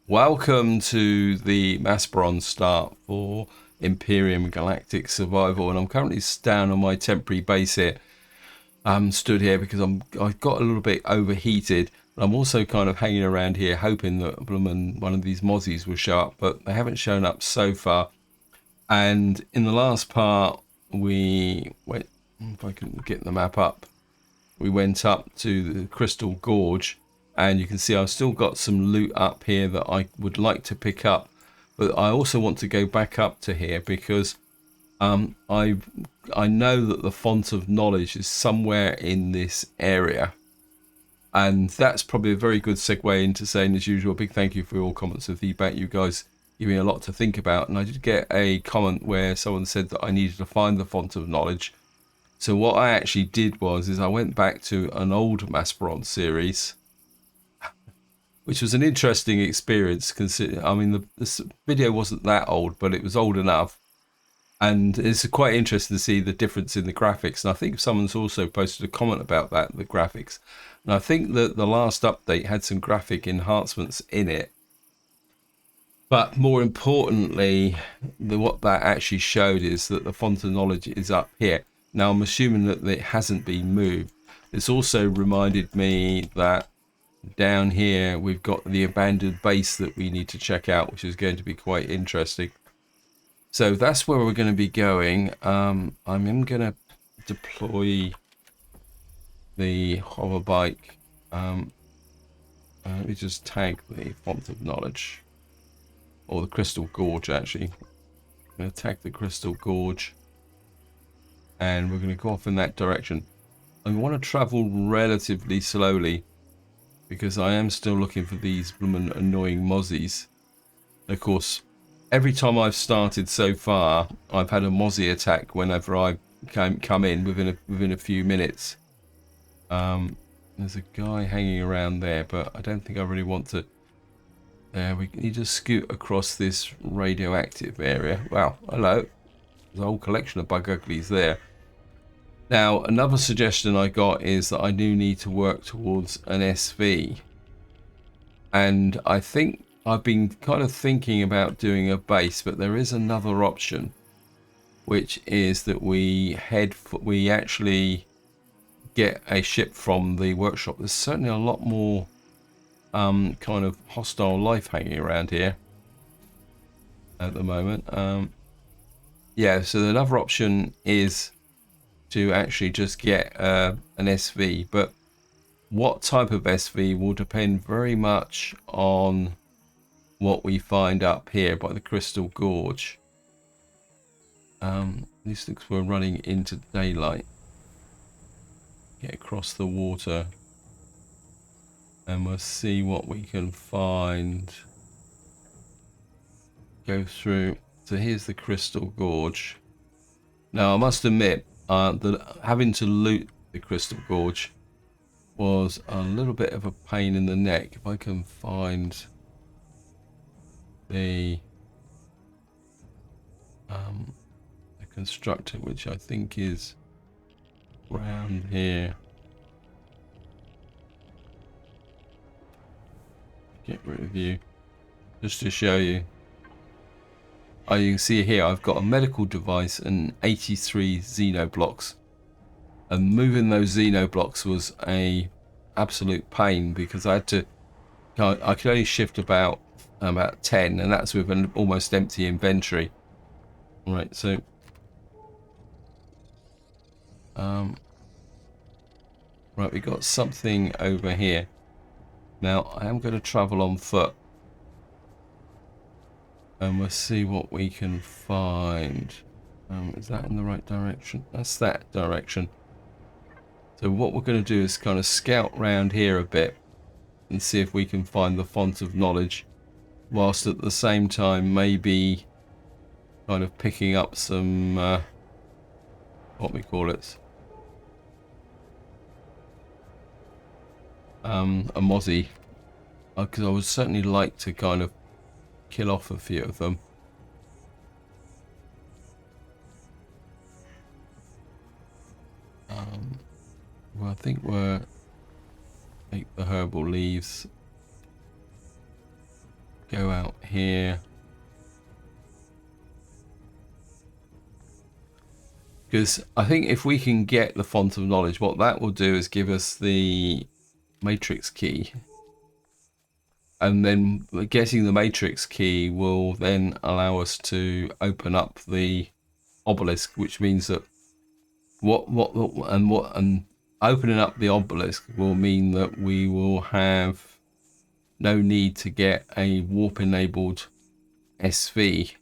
Welcome to the Maspron start for Empyrion Galactic Survival, and I'm currently down on my temporary base here. I'm stood here because I got a little bit overheated. I'm also kind of hanging around here hoping that one of these mozzies will show up, but they haven't shown up so far. And in the last part, we went, if I can get the map up, we went up to the Crystal Gorge, and you can see I've still got some loot up here that I would like to pick up, but I also want to go back up to here because I know that the font of knowledge is somewhere in this area, and that's probably a very good segue into saying, as usual, a big thank you for all comments and feedback. You guys give me a lot to think about, and I did get a comment where someone said that I needed to find the font of knowledge. So what I actually did was I went back to an old Maspron series, which was an interesting experience. I mean, this video wasn't that old, but it was old enough. And it's quite interesting to see the difference in the graphics. And I think someone's also posted a comment about that, the graphics. And I think that the last update had some graphic enhancements in it. But more importantly, what that actually showed is that the font of knowledge is up here. Now, I'm assuming that it hasn't been moved. It's also reminded me that down here we've got the abandoned base that we need to check out, which is going to be quite interesting. So that's where we're going to be going. I'm going to deploy the hover bike. Let me just tag the font of knowledge, or the Crystal Gorge actually. I'm going to tag the Crystal Gorge, and we're going to go off in that direction. I want to travel relatively slowly because I am still looking for these annoying mozzies. Of course, every time I've started so far, I've had a mozzie attack whenever I come in within a few minutes. There's a guy hanging around there, but I don't think I really want to. We need to scoot across this radioactive area. Wow, hello. There's a whole collection of bug uglies there. Now, another suggestion I got is that I do need to work towards an SV. And I think I've been kind of thinking about doing a base, but there is another option, which is that we actually get a ship from the workshop. There's certainly a lot more kind of hostile life hanging around here at the moment. Yeah, so another option is to actually just get an SV, but what type of SV will depend very much on what we find up here by the Crystal Gorge. This looks we're running into daylight. Get across the water and we'll see what we can find. Go through. So here's the Crystal Gorge. Now I must admit that having to loot the Crystal Gorge was a little bit of a pain in the neck. If I can find the constructor, which I think is round here. Get rid of you just to show you. Oh, you can see here I've got a medical device and 83 xenoblocks, and moving those xenoblocks was a absolute pain because I could only shift about 10, and that's with an almost empty inventory. Right, so right, we got something over here. Now I am going to travel on foot, and we'll see what we can find. Is that in the right direction? That's that direction. So what we're going to do is kind of scout round here a bit and see if we can find the font of knowledge, whilst at the same time maybe kind of picking up some what we call it, a mozzie, because I would certainly like to kind of kill off a few of them. Well, I think we're take the herbal leaves. go out here. Because I think if we can get the font of knowledge, what that will do is give us the matrix key. And then getting the matrix key will then allow us to open up the obelisk, which means that and opening up the obelisk will mean that we will have no need to get a warp enabled SV,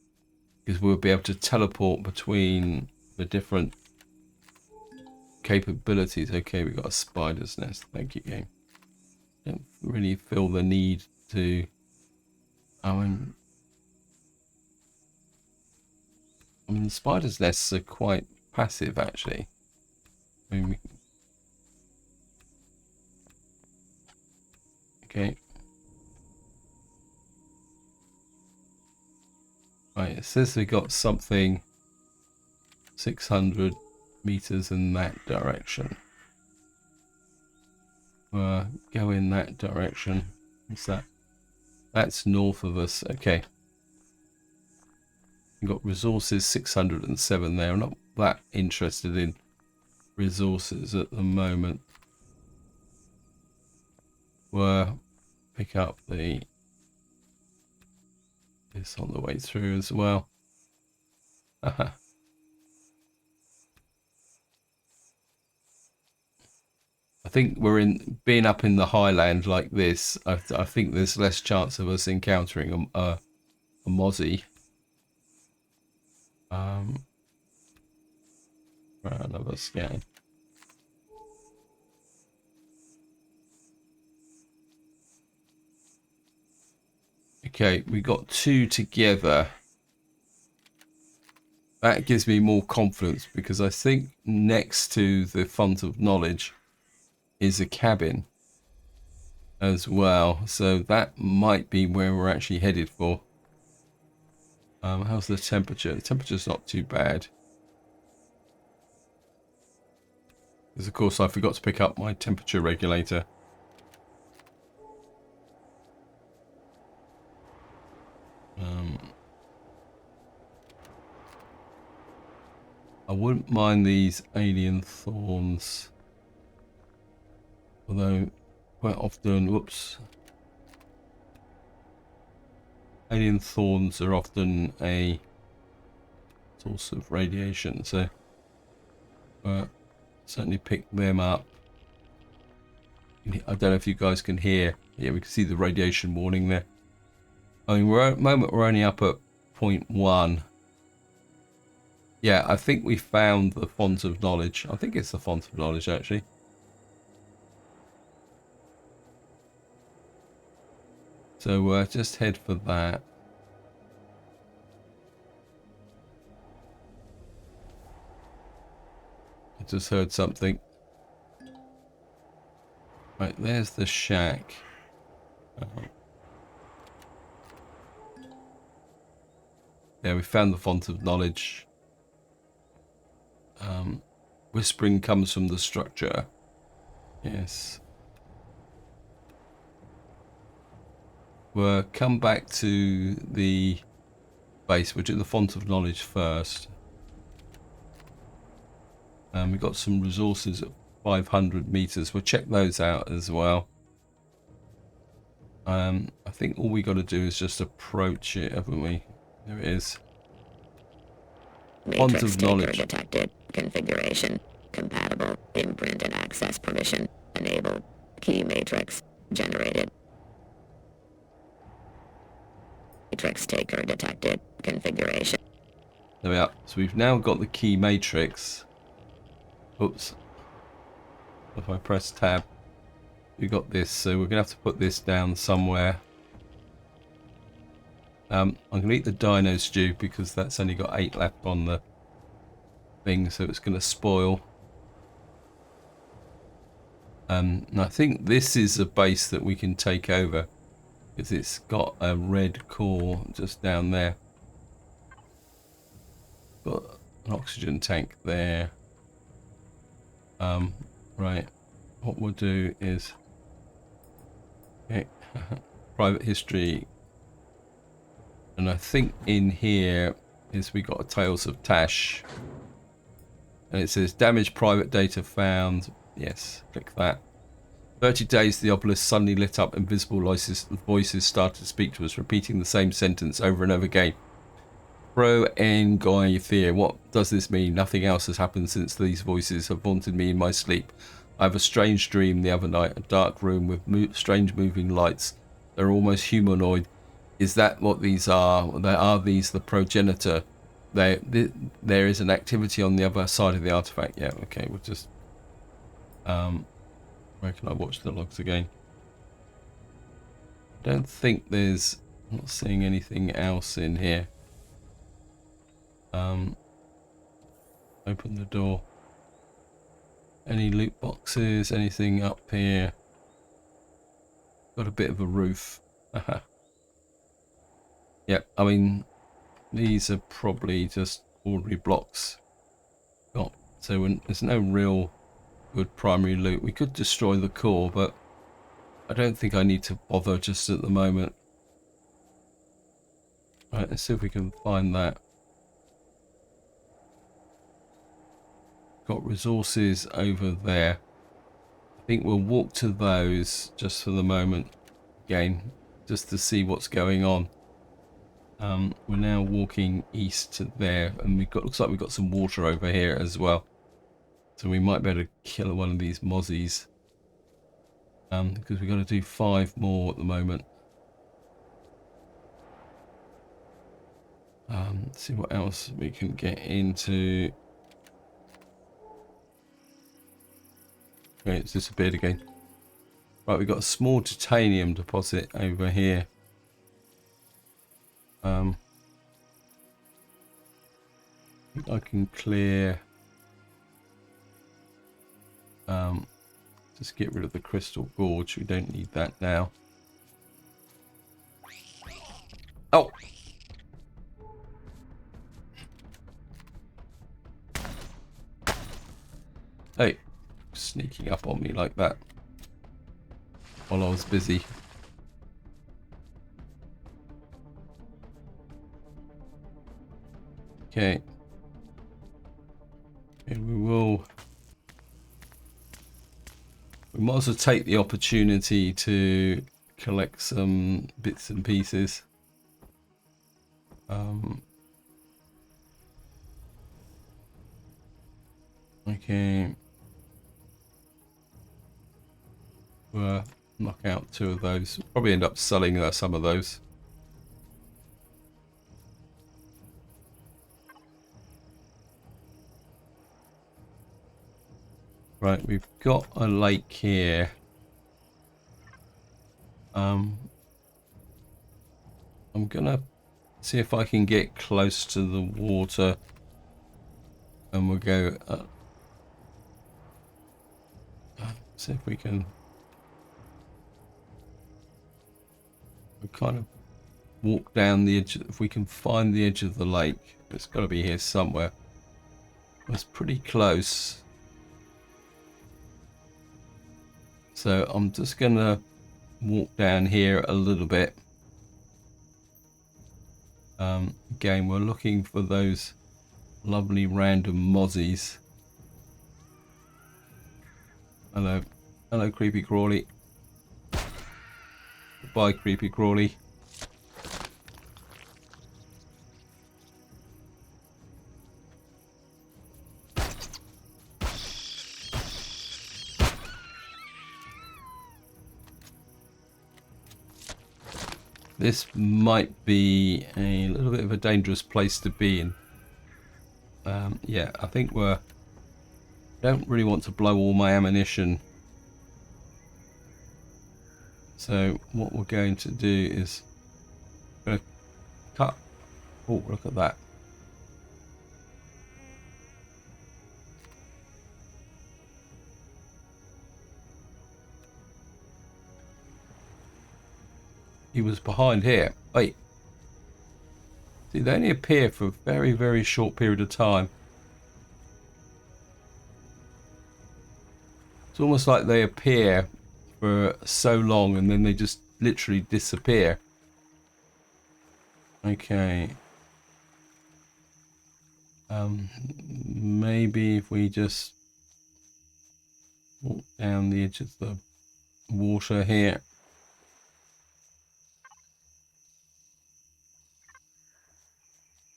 because we'll be able to teleport between the different capabilities. Okay, we've got a spider's nest. Thank you, game. Don't really feel the need to. I mean, the spider's nests are quite passive, actually. I mean, okay. Right, it says we got something 600 meters in that direction. Go in that direction. What's that? That's north of us. Okay. We've got resources 607 there. I'm not that interested in resources at the moment. We'll pick up this on the way through as well. I think we're being up in the highland like this. I think there's less chance of us encountering a mozzie. Another scan. Okay, we got two together. That gives me more confidence, because I think next to the font of knowledge is a cabin as well. So that might be where we're actually headed for. How's the temperature? The temperature's not too bad. Because of course I forgot to pick up my temperature regulator. I wouldn't mind these alien thorns. Although quite often, whoops. Alien thorns are often a source of radiation, so certainly pick them up. I don't know if you guys can hear. Yeah, we can see the radiation warning there. I mean, at the moment we're only up at 0.1. Yeah, I think we found the font of knowledge. I think it's the font of knowledge, actually. So just head for that. I just heard something. Right, there's the shack. Yeah, we found the font of knowledge. Whispering comes from the structure. Yes. We'll come back to the base. We'll do the font of knowledge first. We've got some resources at 500 meters. We'll check those out as well. I think all we got to do is just approach it, haven't we? There it is. Font of knowledge detected. Configuration compatible. Imprint and access permission enabled. Key matrix generated. Matrix taker detected. Configuration. There we are. So we've now got the key matrix. Oops. If I press tab, we got this. So we're gonna have to put this down somewhere. I'm gonna eat the dino stew because that's only got 8 left on the thing, so it's gonna spoil. And I think this is a base that we can take over, because it's got a red core just down there. Got an oxygen tank there. Right. What we'll do is, okay, private history. And I think in here is we got a Tales of Tash. And it says damaged private data found. Yes, click that. 30 days, the obelisk suddenly lit up. Invisible voices started to speak to us, repeating the same sentence over and over again. Pro en Fear. What does this mean? Nothing else has happened since these voices have haunted me in my sleep. I have a strange dream the other night. A dark room with strange moving lights. They're almost humanoid. Is that what these are? Are these the progenitor? There is an activity on the other side of the artifact. Yeah, okay, we'll just... where can I watch the logs again? I don't think there's... I'm not seeing anything else in here. Open the door. Any loot boxes? Anything up here? Got a bit of a roof. Yep, I mean, these are probably just ordinary blocks. So there's no real good primary loot. We could destroy the core, but I don't think I need to bother just at the moment. Right, let's see if we can find that. Got resources over there. I think we'll walk to those just for the moment again, just to see what's going on. We're now walking east to there, and looks like we've got some water over here as well. So we might be able to kill one of these mozzies. Because we've got to do 5 more at the moment. Let's see what else we can get into. Okay, it's disappeared again. Right, we've got a small titanium deposit over here. I think I can clear... just get rid of the crystal gorge. We don't need that now. Oh! Hey, sneaking up on me like that while I was busy. Okay. And we might as well take the opportunity to collect some bits and pieces. Okay. We'll knock out 2 of those. Probably end up selling some of those. Right, we've got a lake here. I'm gonna see if I can get close to the water, and we'll go see if we can kind of walk down the edge. If we can find the edge of the lake, it's got to be here somewhere. It's pretty close. So I'm just gonna walk down here a little bit. Again, we're looking for those lovely random mozzies. Hello, hello, creepy crawly. Goodbye, creepy crawly. This might be a little bit of a dangerous place to be in. Yeah, I think don't really want to blow all my ammunition. So what we're going to do is going to cut. Oh, look at that. He was behind here. Wait. See, they only appear for a very, very short period of time. It's almost like they appear for so long and then they just literally disappear. Okay. Maybe if we just walk down the edge of the water here.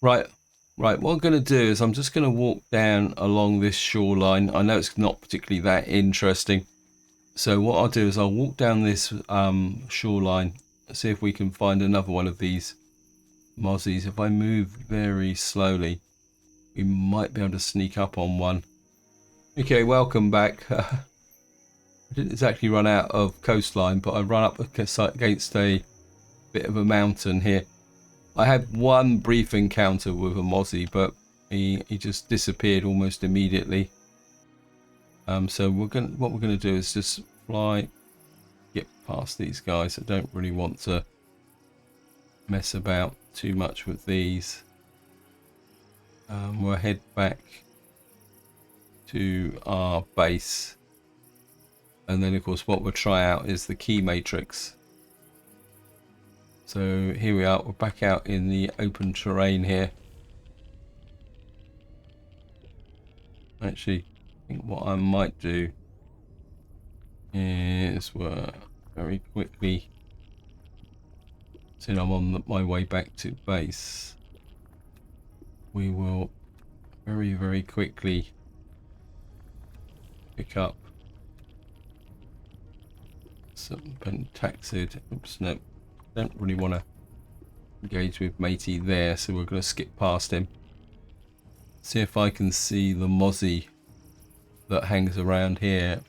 Right. Right, what I'm going to do is I'm just going to walk down along this shoreline. I know it's not particularly that interesting. So what I'll do is I'll walk down this shoreline, see if we can find another one of these mozzies. If I move very slowly, we might be able to sneak up on one. Okay, welcome back. I didn't exactly run out of coastline, but I run up against a bit of a mountain here. I had one brief encounter with a mozzie, but he just disappeared almost immediately. So what we're gonna do is just fly, get past these guys. I don't really want to mess about too much with these. We'll head back to our base, and then of course what we'll try out is the key matrix. So here we are, we're back out in the open terrain here. Actually, I think what I might do is we're very quickly, since I'm on my way back to base, we will very quickly pick up some pentaxid. Oops, no, don't really want to engage with matey there, so we're going to skip past him. See if I can see the mozzie that hangs around here.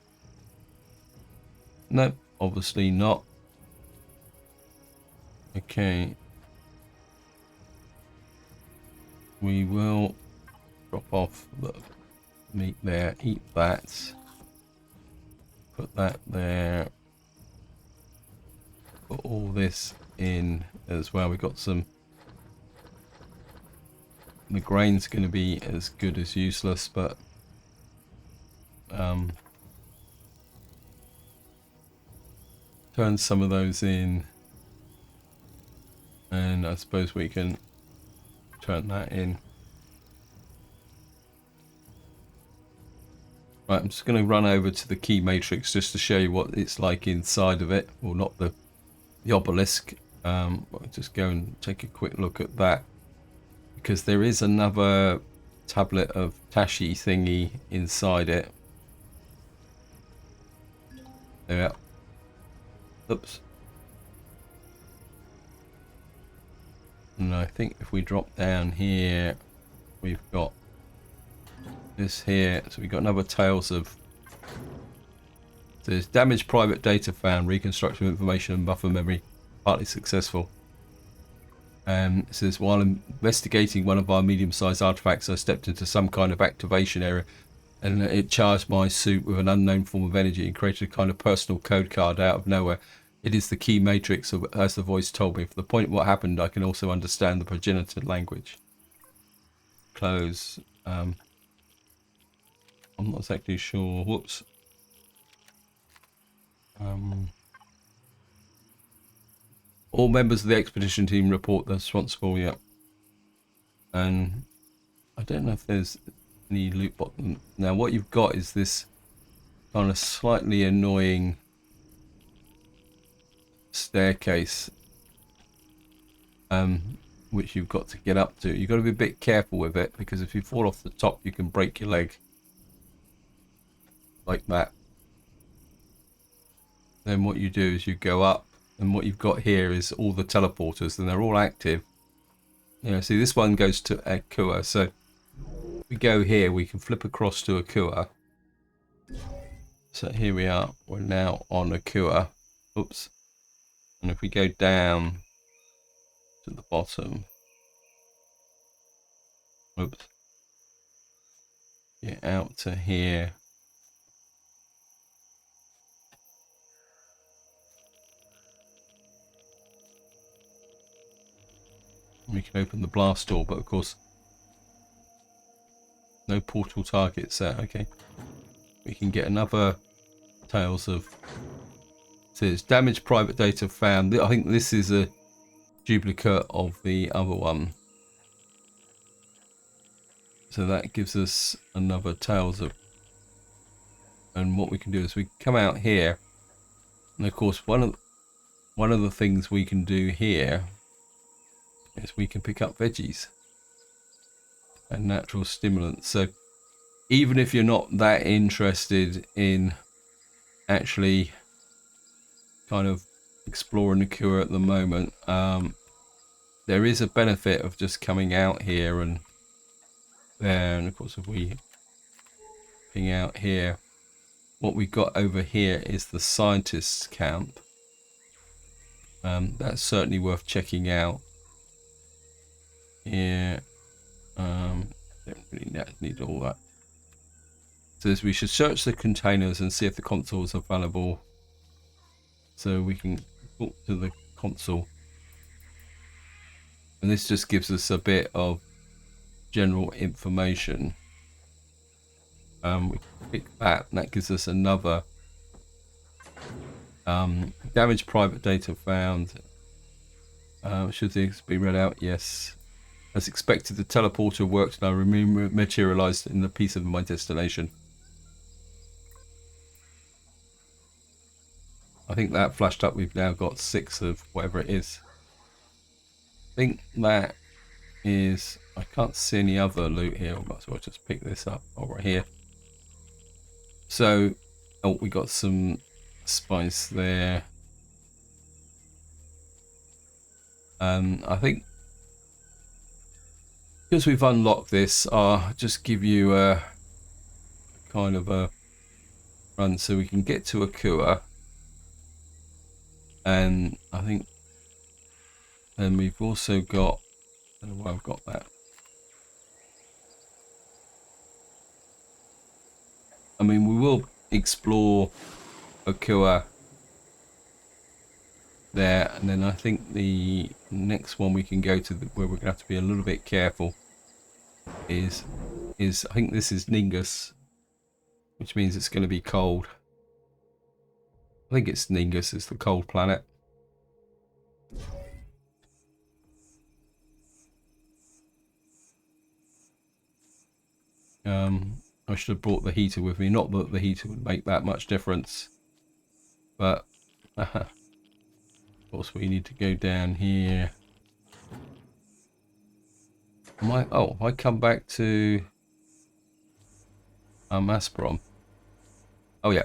Nope, obviously not. Okay. We will drop off the meat there, eat that. Put that there. Put all this in as well. We've got some. The grain's going to be as good as useless, but turn some of those in, and I suppose we can turn that in. Right, I'm just going to run over to the key matrix just to show you what it's like inside of it. Well, not the obelisk. I'll just go and take a quick look at that, because there is another tablet of Tashi thingy inside it. There. Oops. And I think if we drop down here, we've got this here. So we've got another Tales of. There's damaged private data found, reconstruction of information and buffer memory partly successful. It says, while investigating one of our medium-sized artifacts, I stepped into some kind of activation area, and it charged my suit with an unknown form of energy and created a kind of personal code card out of nowhere. It is the key matrix, as the voice told me. For the point of what happened, I can also understand the progenitor language. Close. I'm not exactly sure. Whoops. All members of the expedition team report they're responsible. Yeah. And I don't know if there's any loot bottom. Now what you've got is this kind of slightly annoying staircase, which you've got to get up to. You've got to be a bit careful with it, because if you fall off the top, you can break your leg. Like that. Then what you do is you go up, and what you've got here is all the teleporters, and they're all active. You know, see, this one goes to Akua, so if we go here, we can flip across to Akua. So here we are, we're now on Akua. Oops. And if we go down to the bottom, oops, get out to here. We can open the blast door, but of course, no portal targets there. Okay. We can get another Tales of. It says damaged private data found. I think this is a duplicate of the other one. So that gives us another Tales of... And what we can do is we come out here. And of course, one of the things we can do here is we can pick up veggies and natural stimulants. So even if you're not that interested in actually kind of exploring the cure at the moment, there is a benefit of just coming out here and there. And of course, if we ping out here, what we've got over here is the scientists camp. That's certainly worth checking out. Here, don't really need all that. So we should search the containers and see if the consoles are available. So we can talk to the console. And this just gives us a bit of general information. We can pick that, and that gives us another damaged private data found. Should this be read out? Yes. As expected, the teleporter worked and I materialized in the piece of my destination. I think that flashed up. We've now got 6 of whatever it is. I think that is... I can't see any other loot here. I might as well just pick this up. Oh, right here. So, oh, we got some spice there. I think because we've unlocked this, I'll just give you a kind of a run so we can get to Akua. And I think, and we've also got, I don't know why I've got that. I mean, we will explore Akua there, and then I think the next one we can go to, where we're going to have to be a little bit careful, is I think this is Ningus, which means it's going to be cold. I think it's Ningus, it's the cold planet. I should have brought the heater with me. Not that the heater would make that much difference, but of course we need to go down here. I come back to Masprom. Oh yeah,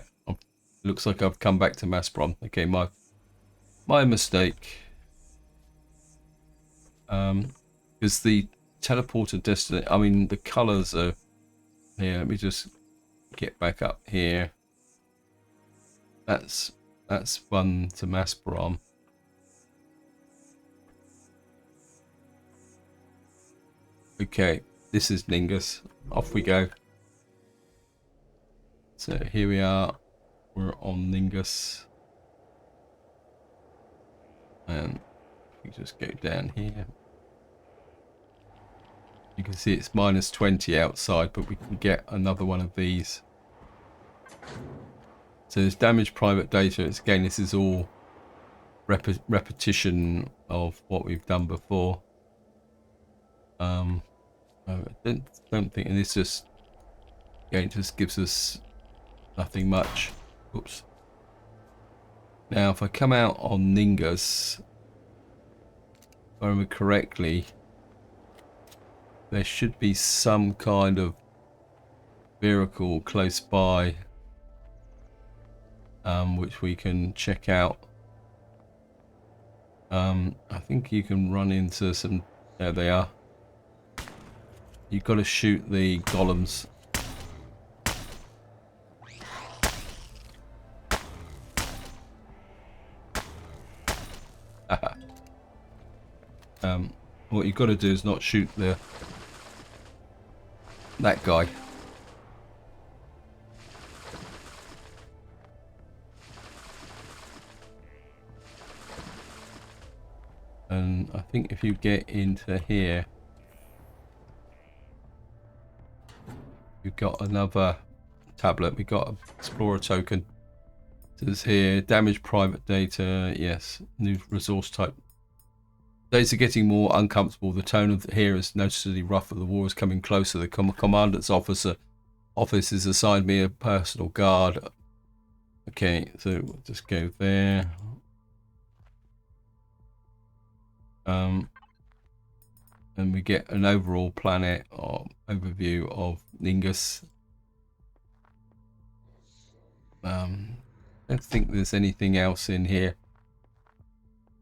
looks like I've come back to Masprom. Okay, my mistake. Because the teleporter destiny, I mean the colours are here. Let me just get back up here. That's fun to Masprom. Okay, this is Ningus. Off we go. So here we are. We're on Ningus. And we just go down here. You can see it's -20 outside, but we can get another one of these. So there's damaged private data. Again, this is all repetition of what we've done before. I don't think, and this just, again, just gives us nothing much. Oops. Now, if I come out on Ningus, if I remember correctly, there should be some kind of vehicle close by, which we can check out. I think you can run into some. There they are. You've got to shoot the golems. What you've got to do is not shoot that guy. And I think if you get into here, we've got another tablet. We've got an explorer token. It says here, damaged private data. Yes, new resource type. Days are getting more uncomfortable. The tone of the here is noticeably rougher. The war is coming closer. The commandant's office has assigned me a personal guard. Okay, so we'll just go there. And we get an overall planet or overview of Ningus. I don't think there's anything else in here.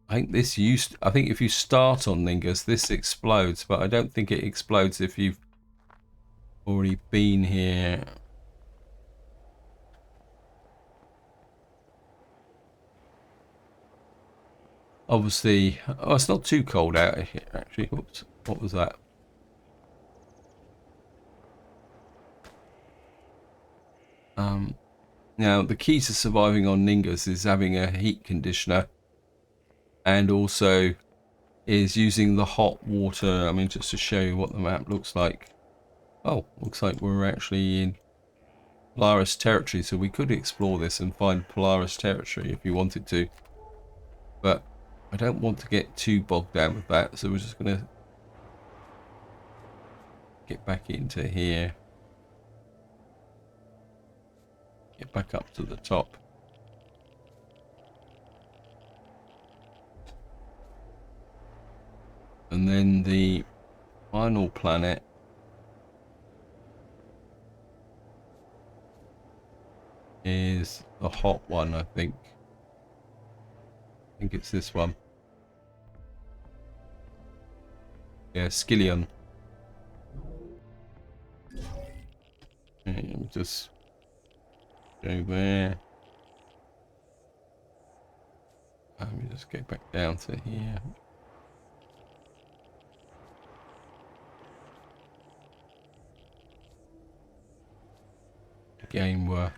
I think I think if you start on Ningus, this explodes, but I don't think it explodes if you've already been here. Obviously, oh, it's not too cold out here, actually. Oops, what was that? Now, the key to surviving on Ningus is having a heat conditioner and also is using the hot water. I mean, just to show you what the map looks like. Oh, looks like we're actually in Polaris territory, so we could explore this and find Polaris territory if you wanted to. But I don't want to get too bogged down with that, so we're just going to get back into here. Get back up to the top. And then the final planet is the hot one, I think. I think it's this one. Yeah, Skillion. Okay, just go there. Let me just get back down to here. Again, we'll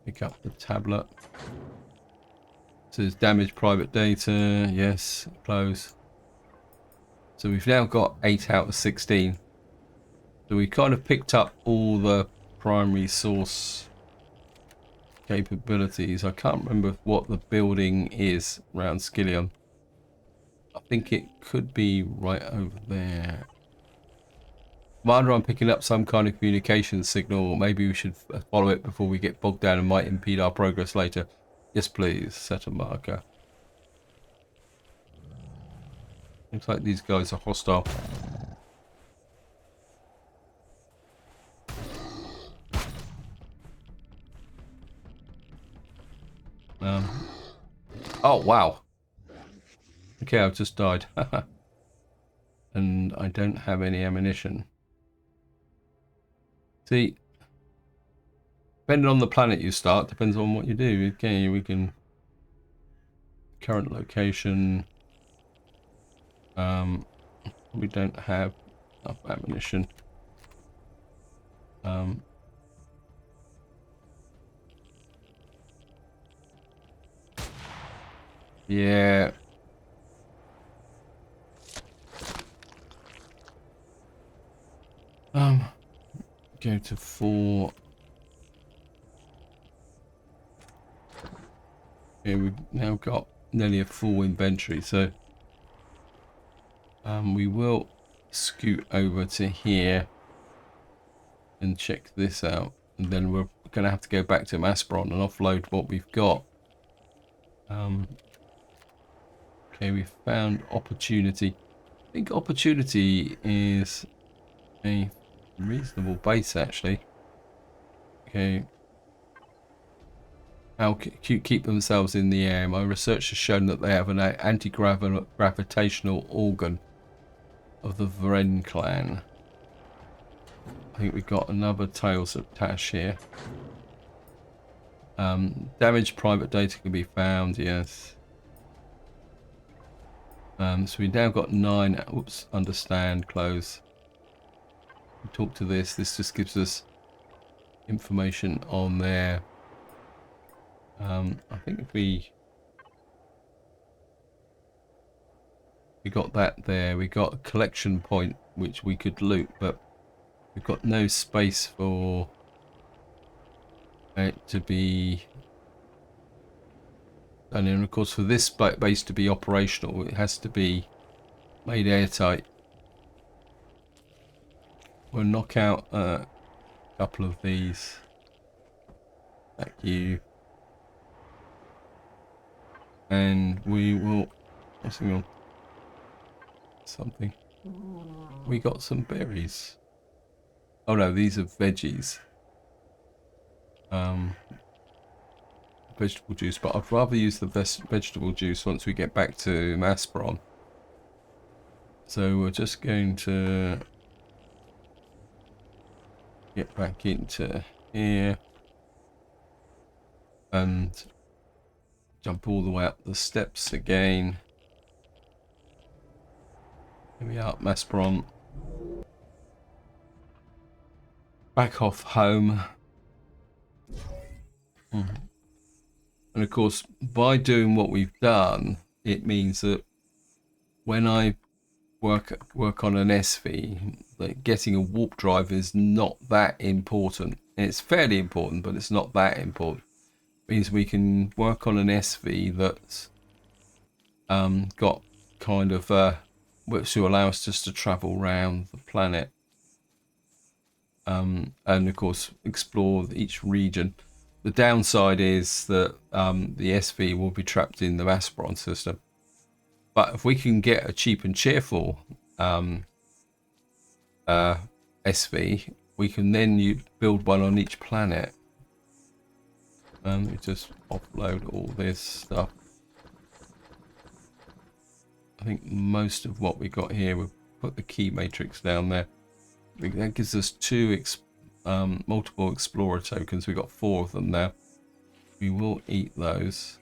pick up the tablet. Says damage private data. Yes, close. So we've now got 8 out of 16. So we kind of picked up all the primary source capabilities. I can't remember what the building is around Skillion. I think it could be right over there. Commander, I'm picking up some kind of communication signal. Maybe we should follow it before we get bogged down and might impede our progress later. Yes, please. Set a marker. Looks like these guys are hostile. Oh, wow. Okay, I've just died. And I don't have any ammunition. See, depending on the planet you start, depends on what you do. Okay, we can... Current location. We don't have enough ammunition. Yeah. Go to 4. Okay, we've now got nearly a full inventory, so we will scoot over to here and check this out, and then we're going to have to go back to Maspron and offload what we've got. Okay, we found opportunity. I think opportunity is a reasonable base, actually. Okay. How keep themselves in the air? My research has shown that they have an anti-gravitational organ of the Vren clan. I think we've got another Tales of Tash here. Damaged private data can be found, yes. So we've now got 9. Oops, understand, close. We talk to this. This just gives us information on there. I think if we got that there, we got a collection point which we could loot, but we've got no space for it to be And then, of course, for this base to be operational, it has to be made airtight. We'll knock out a couple of these. Thank you. And we will... Hang on. Something. We got some berries. Oh no, these are veggies. Vegetable juice, but I'd rather use the vegetable juice once we get back to Maspron. So we're just going to get back into here and jump all the way up the steps again. Here we are, Maspron. Back off home. And of course, by doing what we've done, it means that when I work on an SV, like getting a warp drive is not that important. It's fairly important, but it's not that important. It means we can work on an SV that's got kind of which will allow us just to travel around the planet, and of course explore each region. The downside is that the SV will be trapped in the Maspron system. But if we can get a cheap and cheerful SV, we can then build one on each planet. And we just offload all this stuff. I think most of what we got here, we'll put the key matrix down there. That gives us two multiple explorer tokens. We've got 4 of them now. We will eat those.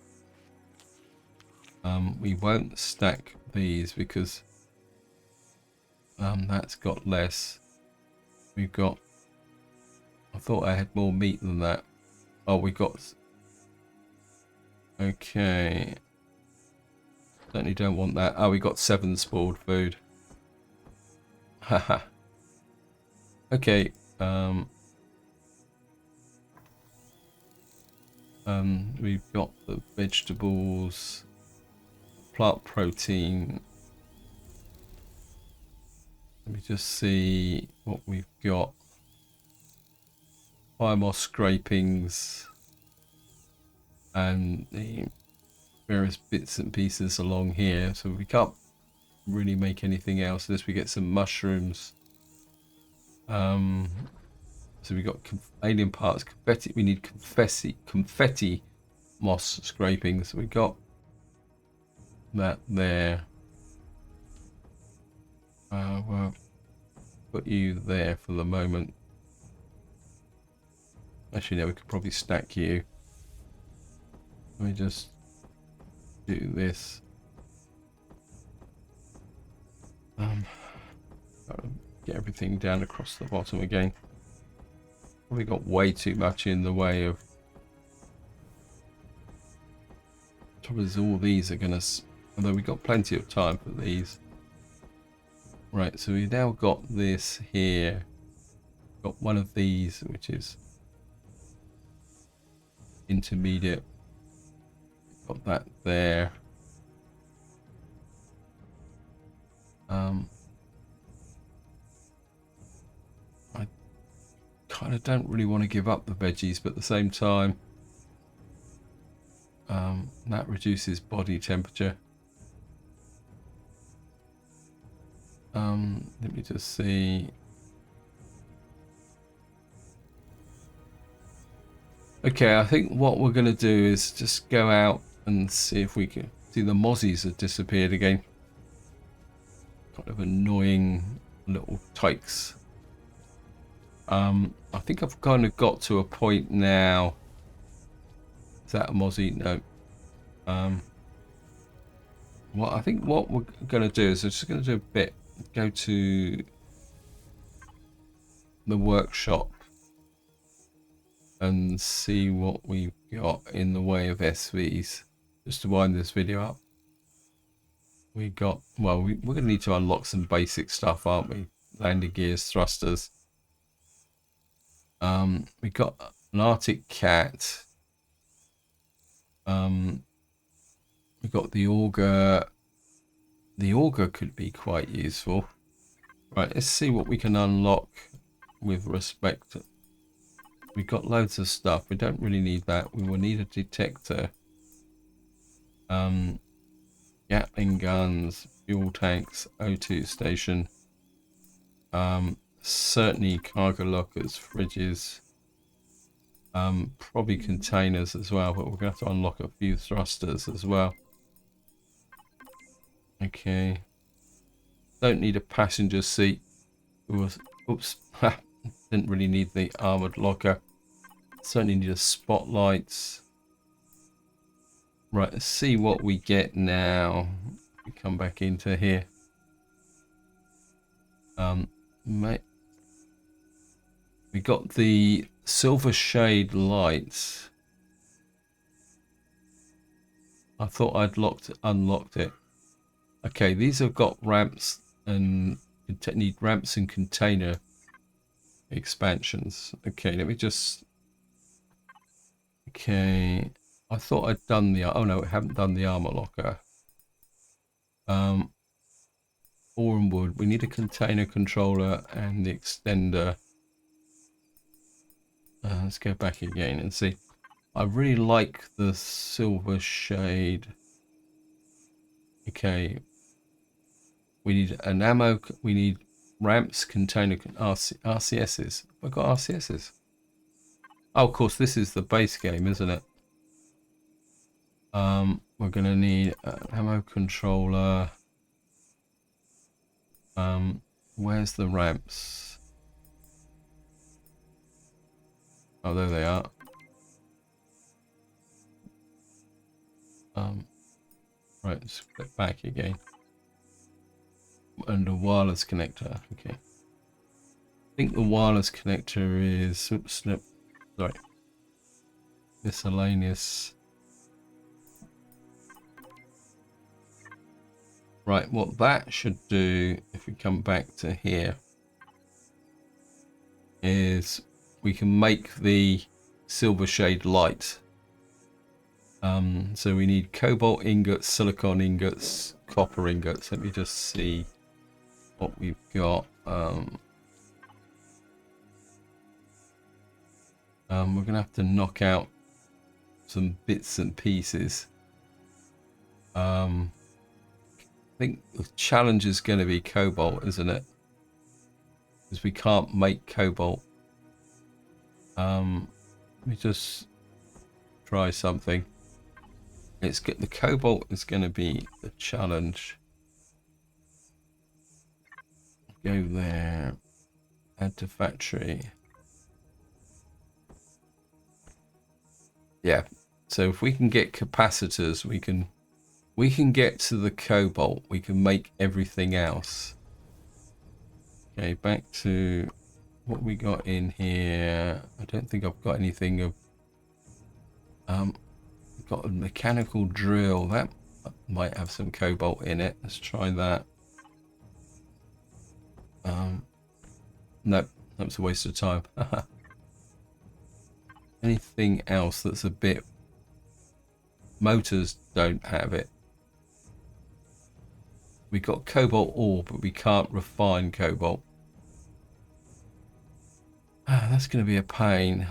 We won't stack these because that's got less. We've got... I thought I had more meat than that. Oh, we got... Okay. Certainly don't want that. Oh, we got 7 spoiled food. Haha. Okay. We've got the vegetables, plant protein. Let me just see what we've got. Moss scrapings and the various bits and pieces along here. So we can't really make anything else unless we get some mushrooms. So we got alien parts, confetti. We need confetti moss scrapings. So we got that there. Well, put you there for the moment. Actually, no, we could probably stack you. Let me just do this. Get everything down across the bottom again. Probably got way too much in the way of... Trouble is, all these are gonna... Although we got plenty of time for these. Right, so we've now got this here. Got one of these, which is intermediate. Got that there. I kind of don't really want to give up the veggies, but at the same time, that reduces body temperature. Let me just see. Okay, I think what we're going to do is just go out and see if we can see the mozzies have disappeared again. Kind of annoying little tykes. I think I've kind of got to a point now. Is that a mozzie? No. Well, I think what we're going to do is we're just going to do a bit. Go to the workshop and see what we've got in the way of SVs. Just to wind this video up. We got, well, we're going to need to unlock some basic stuff, aren't we? Landing gears, thrusters. We got an Arctic cat. We've got the auger. The auger could be quite useful. Right, let's see what we can unlock with respect to... We've got loads of stuff. We don't really need that. We will need a detector. Gatling guns, fuel tanks, O2 station. Certainly cargo lockers, fridges. Probably containers as well, but we're going to have to unlock a few thrusters as well. Okay. Don't need a passenger seat. Oops. Didn't really need the armored locker. Certainly need a spotlight. Right, let's see what we get now. We come back into here. Mate, we got the silver shade lights. I thought I'd unlocked it. Okay, these have got ramps and need ramps and container expansions. Okay, let me just... Okay, I thought I'd done the... Oh no, I haven't done the armor locker. Ore and wood. We need a container controller and the extender. Let's go back again and see. I really like the silver shade. Okay. We need an ammo. We need ramps, container, RCSs. I've got RCSs. Oh, of course, this is the base game, isn't it? We're going to need an ammo controller. Where's the ramps? Oh, there they are. Right, let's flip back again. And a wireless connector. Okay. I think the wireless connector is... Oops, no. Sorry. Miscellaneous. Right, what that should do, if we come back to here, is we can make the silver shade light. So we need cobalt ingots, silicon ingots, copper ingots. Let me just see what we've got. We're gonna have to knock out some bits and pieces. I think the challenge is going to be cobalt, isn't it? Because we can't make cobalt. Let me just try something. The cobalt is going to be the challenge. Go there. Add to factory. Yeah. So if we can get capacitors, we can get to the cobalt. We can make everything else. Okay, back to what we got in here. I don't think I've got anything of... got a mechanical drill. That might have some cobalt in it. Let's try that. No, that's a waste of time. Anything else that's a bit... Motors don't have it. We got cobalt ore, but we can't refine cobalt. That's going to be a pain.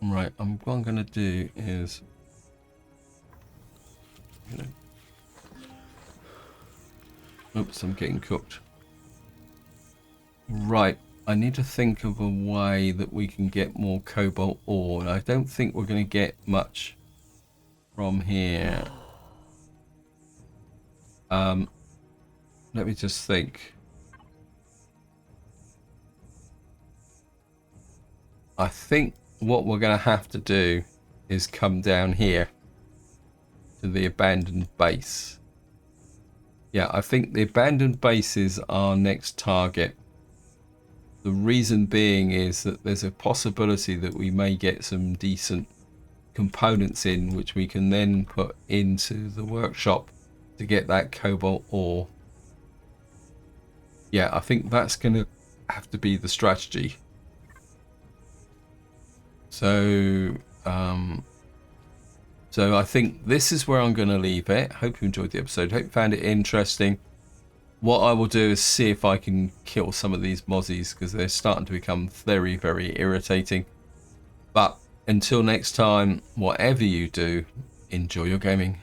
Right, what I'm going to do is... Oops, I'm getting cooked. Right, I need to think of a way that we can get more cobalt ore. And I don't think we're going to get much from here. Let me just think. I think what we're going to have to do is come down here to the abandoned base. Yeah, I think the abandoned base is our next target. The reason being is that there's a possibility that we may get some decent components in, which we can then put into the workshop to get that cobalt ore. Yeah, I think that's going to have to be the strategy. So, so I think this is where I'm going to leave it. Hope you enjoyed the episode. Hope you found it interesting. What I will do is see if I can kill some of these mozzies because they're starting to become very, very irritating. But until next time, whatever you do, enjoy your gaming.